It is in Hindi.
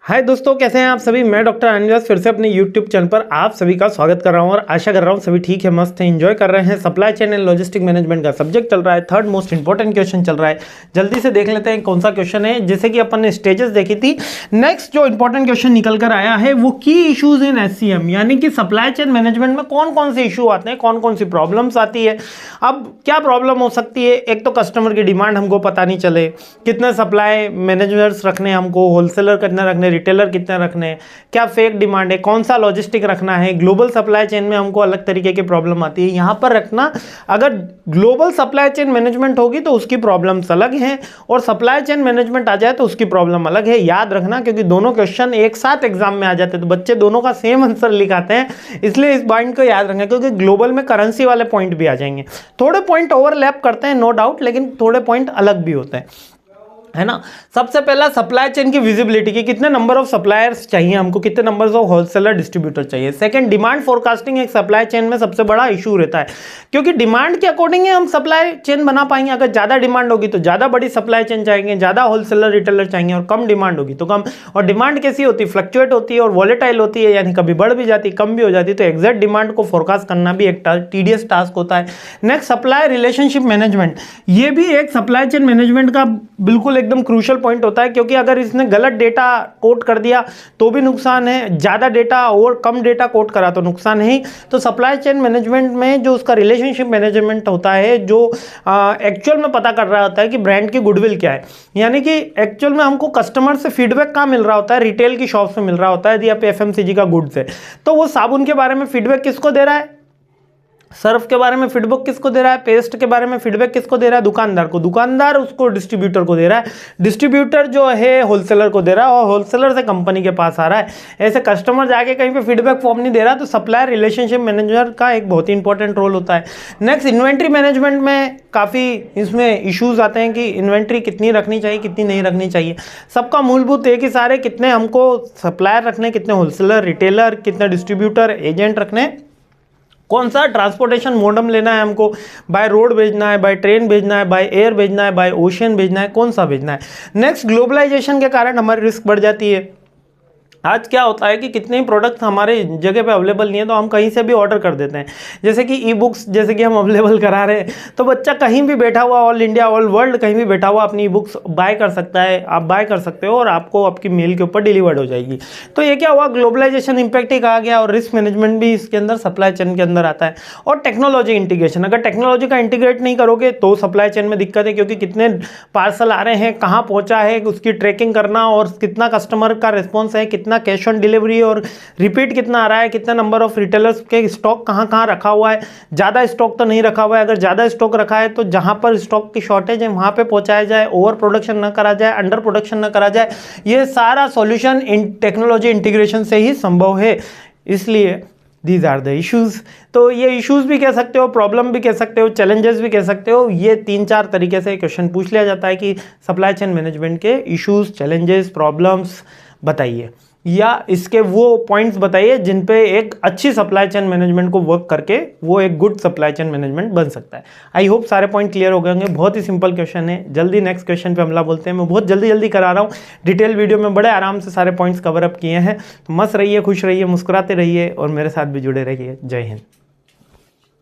हाय दोस्तों, कैसे हैं आप सभी। मैं डॉक्टर अनिल फिर से अपने यूट्यूब चैनल पर आप सभी का स्वागत कर रहा हूं और आशा कर रहा हूं सभी ठीक है, मस्त है, एंजॉय कर रहे हैं। Supply chain and logistic management का सब्जेक्ट चल रहा है, थर्ड मोस्ट इंपॉर्टेंट क्वेश्चन चल रहा है। जल्दी से देख लेते हैं कौन सा क्वेश्चन है। जैसे कि अपन ने स्टेजेस देखी थी, नेक्स्ट जो इंपॉर्टेंट क्वेश्चन निकल कर आया है वो की इशूज इन SCM, यानी कि सप्लाई चेन मैनेजमेंट में कौन कौन से इशू आते हैं, कौन कौन सी प्रॉब्लम्स आती है। अब क्या प्रॉब्लम हो सकती है, एक तो कस्टमर की डिमांड हमको पता नहीं चले, कितने सप्लाई मैनेजर्स रखने हमको, होलसेलर कितने रखने, रिटेलर कितने रखने, क्या फेक डिमांड है, कौन सा लॉजिस्टिक रखना है। ग्लोबल सप्लाई चेन में हमको अलग तरीके की प्रॉब्लम आती है, यहां पर रखना। अगर ग्लोबल सप्लाई चेन मैनेजमेंट होगी तो उसकी प्रॉब्लम्स अलग हैं और सप्लाई चेन मैनेजमेंट आ जाए तो उसकी प्रॉब्लम अलग है। याद रखना, क्योंकि दोनों क्वेश्चन एक साथ एग्जाम में आ जाते हैं तो बच्चे दोनों का सेम आंसर लिखाते हैं, इसलिए इस पॉइंट को याद रखना, क्योंकि ग्लोबल में करेंसी वाले पॉइंट भी आ जाएंगे। थोड़े पॉइंट ओवरलैप करते हैं नो डाउट, लेकिन थोड़े पॉइंट अलग भी होते हैं, है ना। सबसे पहला सप्लाई चेन की विजिबिलिटी की, कितने नंबर ऑफ सप्लायर्स चाहिए हमको, कितने नंबर ऑफ होलसेलर डिस्ट्रीब्यूटर चाहिए। सेकंड, डिमांड फोरकास्टिंग एक सप्लाई चेन में सबसे बड़ा इशू रहता है, क्योंकि डिमांड के अकॉर्डिंग ही हम सप्लाई चेन बना पाएंगे। अगर ज्यादा डिमांड होगी तो ज्यादा बड़ी सप्लाई चेन चाहिए, ज्यादा होलसेलर रिटेलर चाहिए, और कम डिमांड होगी तो कम। और डिमांड कैसी होती है, फ्लक्चुएट होती है और वॉलेटाइल होती है, यानी कभी बढ़ भी जाती है कम भी हो जाती है। तो एग्जैक्ट डिमांड को फोरकास्ट करना भी एक टीडियस टास्क होता है। नेक्स्ट, सप्लाई रिलेशनशिप मैनेजमेंट, ये भी एक सप्लाई चेन मैनेजमेंट का बिल्कुल एकदम क्रूशियल पॉइंट होता है, क्योंकि अगर इसने गलत डेटा कोट कर दिया तो भी नुकसान है, ज्यादा डेटा और कम डेटा कोट करा तो नुकसान है। तो सप्लाई चेन मैनेजमेंट में जो उसका रिलेशनशिप मैनेजमेंट होता है, जो एक्चुअल में पता कर रहा होता है कि ब्रांड की गुडविल क्या है, यानी कि एक्चुअल में हमको कस्टमर से फीडबैक कहाँ मिल रहा होता है, रिटेल की शॉप से मिल रहा होता है। यदि आप FMCG का गुड्स है तो वो साबुन के बारे में फीडबैक किसको दे रहा है, सर्फ के बारे में फीडबैक किसको दे रहा है, पेस्ट के बारे में फीडबैक किसको दे रहा है, दुकानदार को। दुकानदार उसको डिस्ट्रीब्यूटर को दे रहा है, डिस्ट्रीब्यूटर जो है होलसेलर को दे रहा है, और होलसेलर से कंपनी के पास आ रहा है। ऐसे कस्टमर जाके कहीं पे फीडबैक फॉर्म नहीं दे रहा, तो सप्लायर रिलेशनशिप मैनेजर का एक बहुत ही इंपॉर्टेंट रोल होता है। नेक्स्ट, इन्वेंट्री मैनेजमेंट में काफ़ी इसमें इश्यूज आते हैं कि इन्वेंट्री कितनी रखनी चाहिए, कितनी नहीं रखनी चाहिए। सबका मूलभूत एक ही सारे, कितने हमको सप्लायर रखने, कितने होलसेलर रिटेलर, कितने डिस्ट्रीब्यूटर एजेंट रखने, कौन सा ट्रांसपोर्टेशन मोडम लेना है हमको, बाय रोड भेजना है, बाय ट्रेन भेजना है, बाय एयर भेजना है, बाय ओशियन भेजना है, कौन सा भेजना है। नेक्स्ट, ग्लोबलाइजेशन के कारण हमारी रिस्क बढ़ जाती है। आज क्या होता है कि कितने ही प्रोडक्ट हमारे जगह पे अवेलेबल नहीं है तो हम कहीं से भी ऑर्डर कर देते हैं। जैसे कि ई-बुक्स, जैसे कि हम अवेलेबल करा रहे हैं, तो बच्चा कहीं भी बैठा हुआ, ऑल इंडिया ऑल वर्ल्ड कहीं भी बैठा हुआ अपनी ई-बुक्स बाय कर सकता है। आप बाय कर सकते हो और आपको आपकी मेल के ऊपर डिलीवर्ड हो जाएगी। तो ये क्या हुआ, ग्लोबलाइजेशन इंपैक्ट ही कहा गया, और रिस्क मैनेजमेंट भी इसके अंदर सप्लाई चेन के अंदर आता है। और टेक्नोलॉजी इंटीग्रेशन, अगर टेक्नोलॉजी का इंटीग्रेट नहीं करोगे तो सप्लाई चेन में दिक्कत है, क्योंकि कितने पार्सल आ रहे हैं, कहाँ पहुँचा है, उसकी ट्रैकिंग करना, और कितना कस्टमर का रिस्पॉन्स है, कितना कैश ऑन डिलीवरी और रिपीट कितना आ रहा है, कितना नंबर ऑफ रिटेलर्स के स्टॉक कहां कहां रखा हुआ है, ज्यादा स्टॉक तो नहीं रखा हुआ है। अगर ज्यादा स्टॉक रखा है तो जहां पर स्टॉक की शॉर्टेज है वहां पे पहुंचाया जाए, ओवर प्रोडक्शन ना करा जाए, अंडर प्रोडक्शन ना करा जाए। ये सारा सॉल्यूशन इन टेक्नोलॉजी इंटीग्रेशन से ही संभव है। इसलिए दीज आर द इश्यूज। तो ये इश्यूज भी कह सकते हो, प्रॉब्लम भी कह सकते हो, चैलेंजेस भी कह सकते हो। ये 3-4 तरीके से क्वेश्चन पूछ लिया जाता है कि सप्लाई चेन मैनेजमेंट के इश्यूज, चैलेंजेस, प्रॉब्लम्स बताइए, या इसके वो पॉइंट्स बताइए जिन पे एक अच्छी सप्लाई चेन मैनेजमेंट को वर्क करके वो एक गुड सप्लाई चेन मैनेजमेंट बन सकता है। आई होप सारे पॉइंट क्लियर हो गए होंगे। बहुत ही सिंपल क्वेश्चन है। जल्दी नेक्स्ट क्वेश्चन पे हमला बोलते हैं। मैं बहुत जल्दी करा रहा हूँ, डिटेल वीडियो में बड़े आराम से सारे पॉइंट्स कवर अप किए हैं। तो मस्त रहिए, खुश रहिए, मुस्कुराते रहिए और मेरे साथ भी जुड़े रहिए। जय हिंद।